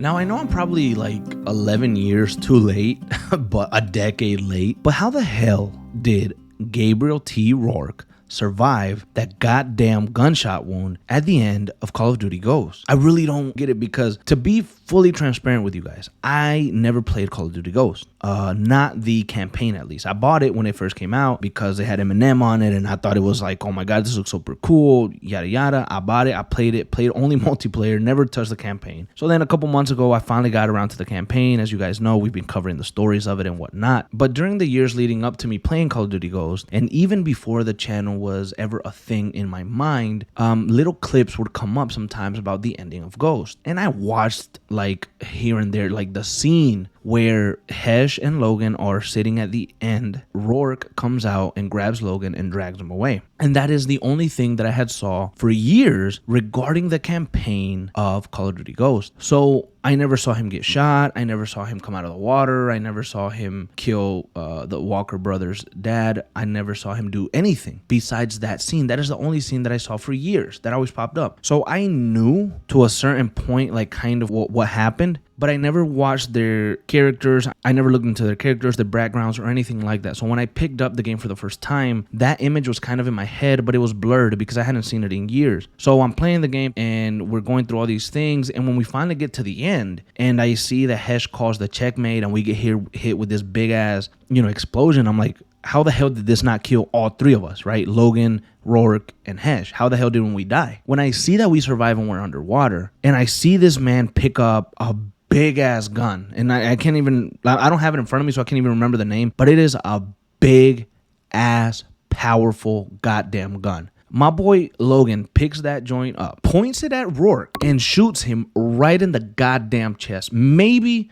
Now, I know I'm probably like 11 years too late, but a decade late. But how the hell did Gabriel T. Rorke survive that goddamn gunshot wound at the end of Call of Duty Ghosts? I really don't get it, because to be fully transparent with you guys, I never played Call of Duty Ghosts. Not the campaign, at least. I bought it when it first came out because it had Eminem on it, and I thought it was like, oh my god, this looks super cool, yada yada. I bought it, I played only multiplayer, never touched the campaign. So then a couple months ago, I finally got around to the campaign. As you guys know, we've been covering the stories of it and whatnot. But during the years leading up to me playing Call of Duty Ghosts, and even before the channel was ever a thing in my mind, little clips would come up sometimes about the ending of Ghost. And I watched like here and there, like the scene where Hesh and Logan are sitting at the end. Rorke comes out and grabs Logan and drags him away. And that is the only thing that I had saw for years regarding the campaign of Call of Duty Ghosts. So I never saw him get shot. I never saw him come out of the water. I never saw him kill the Walker brothers' dad. I never saw him do anything besides that scene. That is the only scene that I saw for years that always popped up. So I knew to a certain point, like kind of what happened, but I never watched their characters. I never looked into their characters, their backgrounds, or anything like that. So when I picked up the game for the first time, that image was kind of in my head, but it was blurred because I hadn't seen it in years. So I'm playing the game and we're going through all these things. And when we finally get to the end and I see that Hesh calls the checkmate and we get hit with this big ass, explosion, I'm like, how the hell did this not kill all three of us, right? Logan, Rorke, and Hesh. How the hell didn't we die? When I see that we survive and we're underwater, and I see this man pick up a big ass gun, and I can't even, I don't have it in front of me, so I can't even remember the name, but it is a big ass, powerful goddamn gun. My boy Logan picks that joint up, points it at Rorke, and shoots him right in the goddamn chest. Maybe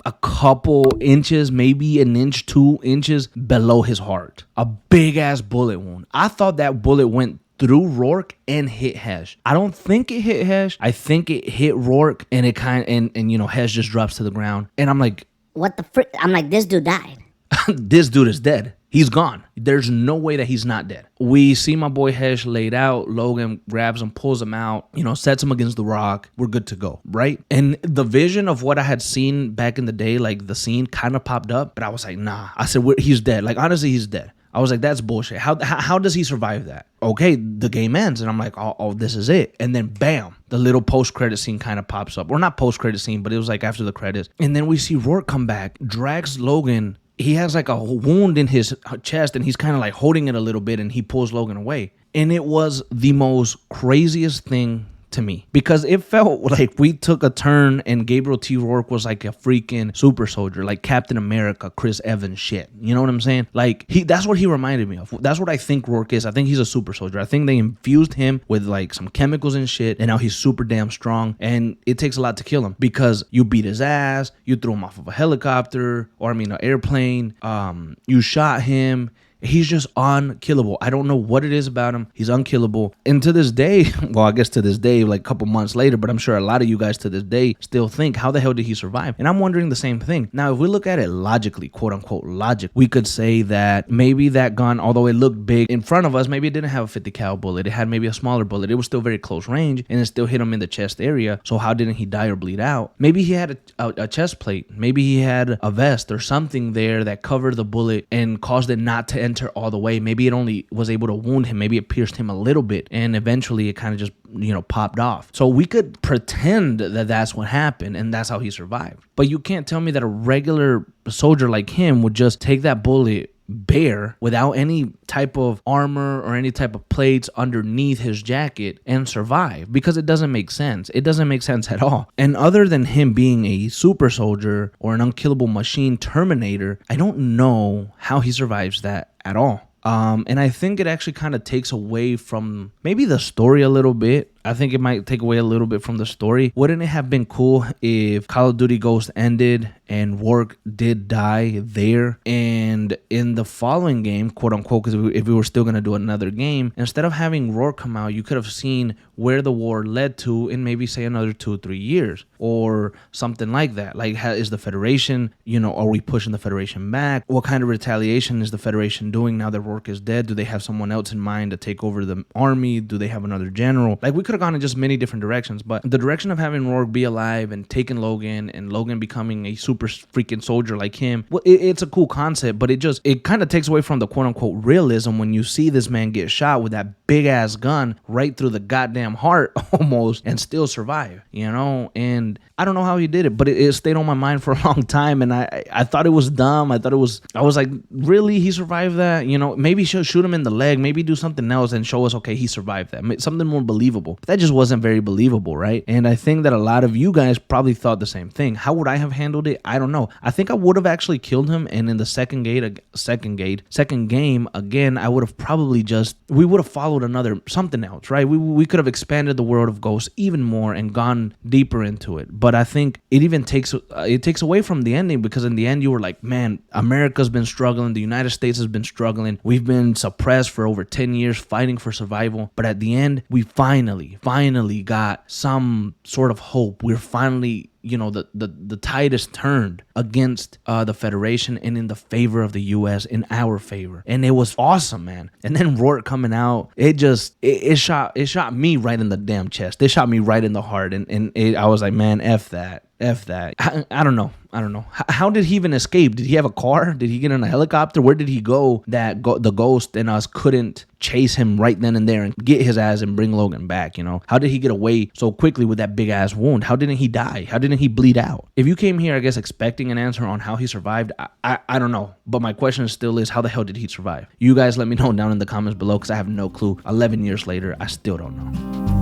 a couple inches, maybe an inch, 2 inches below his heart. A big ass bullet wound. I thought that bullet went through Rorke and hit Hesh. I don't think it hit Hesh. I think it hit Rorke, and it Hesh just drops to the ground. And I'm like, what the frick? I'm like, this dude died. This dude is dead. He's gone. There's no way that he's not dead. We see my boy Hesh laid out. Logan grabs him, pulls him out, sets him against the rock. We're good to go, right? And the vision of what I had seen back in the day, like the scene kind of popped up, but I was like, nah. I said, he's dead. Like, honestly, he's dead. I was like, that's bullshit. How does he survive that? Okay, the game ends, and I'm like, oh, this is it. And then bam, the little post-credit scene kind of pops up. Or not post-credit scene, but it was like after the credits. And then we see Rorke come back, drags Logan. He has like a wound in his chest, and he's kind of like holding it a little bit, and he pulls Logan away. And it was the most craziest thing to me, because it felt like we took a turn and Gabriel T. Rorke was like a freaking super soldier, like Captain America, Chris Evans shit. You know what I'm saying? Like, that's what he reminded me of. That's what I think Rorke is. I think he's a super soldier. I think they infused him with like some chemicals and shit, and now he's super damn strong, and it takes a lot to kill him, because you beat his ass, you threw him off of a helicopter, or an airplane, you shot him. He's just unkillable. I don't know what it is about him. He's unkillable. And to this day, well, I guess to this day, like a couple months later, but I'm sure a lot of you guys to this day still think, how the hell did he survive? And I'm wondering the same thing. Now, if we look at it logically, quote unquote logic, we could say that maybe that gun, although it looked big in front of us, maybe it didn't have a 50 cal bullet. It had maybe a smaller bullet. It was still very close range, and it still hit him in the chest area. So how didn't he die or bleed out? Maybe he had a chest plate. Maybe he had a vest or something there that covered the bullet and caused it not to enter all the way. Maybe it only was able to wound him. Maybe it pierced him a little bit, and eventually it kind of just popped off. So we could pretend that that's what happened and that's how he survived. But you can't tell me that a regular soldier like him would just take that bullet bare without any type of armor or any type of plates underneath his jacket and survive, because it doesn't make sense. It doesn't make sense at all. And other than him being a super soldier or an unkillable machine Terminator, I don't know how he survives that at all. And I think it actually kind of takes away from maybe the story a little bit. I think it might take away a little bit from the story. Wouldn't it have been cool if Call of Duty Ghosts ended and Rorke did die there, and in the following game, quote unquote, because if we were still going to do another game, instead of having Rorke come out, you could have seen where the war led to in maybe say another 2 or 3 years or something like that. Like, is the Federation, are we pushing the Federation back? What kind of retaliation is the Federation doing now that Rorke is dead? Do they have someone else in mind to take over the army? Do they have another general? Like, we could have gone in just many different directions, but the direction of having Rorke be alive and taking Logan and Logan becoming a super freaking soldier like him, well, it's a cool concept, but it kind of takes away from the quote unquote realism when you see this man get shot with that big ass gun right through the goddamn heart almost and still survive, you know? And I don't know how he did it, but it stayed on my mind for a long time, and I thought it was dumb. I was like, really? He survived that? You know, maybe shoot him in the leg, maybe do something else and show us, okay, he survived that. Something more believable. But that just wasn't very believable, right? And I think that a lot of you guys probably thought the same thing. How would I have handled it? I don't know. I think I would have actually killed him, and in the second game, again, I would have probably we would have followed something else, right? We could have expanded the world of Ghosts even more and gone deeper into it. But I think it even takes away from the ending, because in the end you were like, man, America's been struggling, the United States has been struggling, we've been suppressed for over 10 years fighting for survival, but at the end we finally got some sort of hope. We're finally, you know, the tide is turned against the Federation and in the favor of the U.S., in our favor, and it was awesome, man. And then Rorke coming out, it shot me right in the damn chest. It shot me right in the heart, and I was like, man, F that. I don't know. How did he even escape? Did he have a car? Did he get in a helicopter? Where did he go that the Ghost and us couldn't chase him right then and there and get his ass and bring Logan back, you know? How did he get away so quickly with that big ass wound? How didn't he die? How didn't he bleed out? If you came here, I guess, expecting an answer on how he survived, I don't know. But my question still is, how the hell did he survive? You guys let me know down in the comments below, because I have no clue. 11 years later, I still don't know.